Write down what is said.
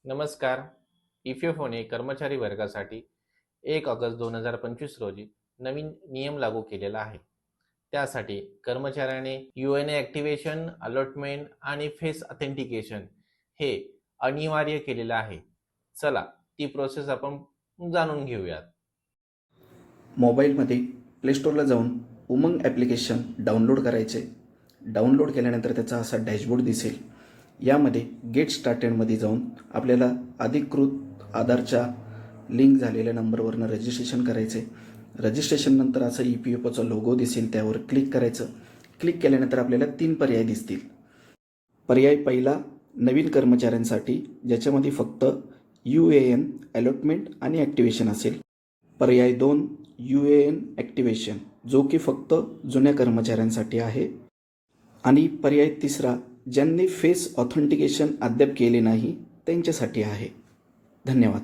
नमस्कार. इफेफोने कर्मचारी वर्गासाठी 1 ऑगस्ट 2025 रोजी नवीन नियम लागू केलेला आहे. त्यासाठी कर्मचाऱ्याने UNA ॲक्टिव्हेशन, अलॉटमेंट आणि फेस ऑथेंटिकेशन हे अनिवार्य केलेलं आहे. चला ती प्रोसेस आपण जाणून घेऊयात. मोबाईलमध्ये प्ले स्टोअरला जाऊन उमंग ॲप्लिकेशन डाउनलोड करायचे. डाउनलोड केल्यानंतर त्याचा असा डॅशबोर्ड दिसेल. यामध्ये गेट स्टार्टेडमध्ये जाऊन आपल्याला अधिकृत आधारच्या लिंक झालेल्या नंबरवरनं रजिस्ट्रेशन करायचे. रजिस्ट्रेशननंतर असं EPFOचा लोगो दिसेल, त्यावर क्लिक करायचं. क्लिक केल्यानंतर आपल्याला 3 पर्याय दिसतील. पर्याय पहिला नवीन कर्मचाऱ्यांसाठी, ज्याच्यामध्ये फक्त UAN, अलॉटमेंट आणि ॲक्टिव्हेशन असेल. पर्याय 2 UAN ॲक्टिव्हेशन, जो की फक्त जुन्या कर्मचाऱ्यांसाठी आहे. आणि पर्याय तिसरा ज्यांनी फेस ऑथेंटिकेशन अद्याप केले नाही त्यांच्यासाठी आहे. धन्यवाद.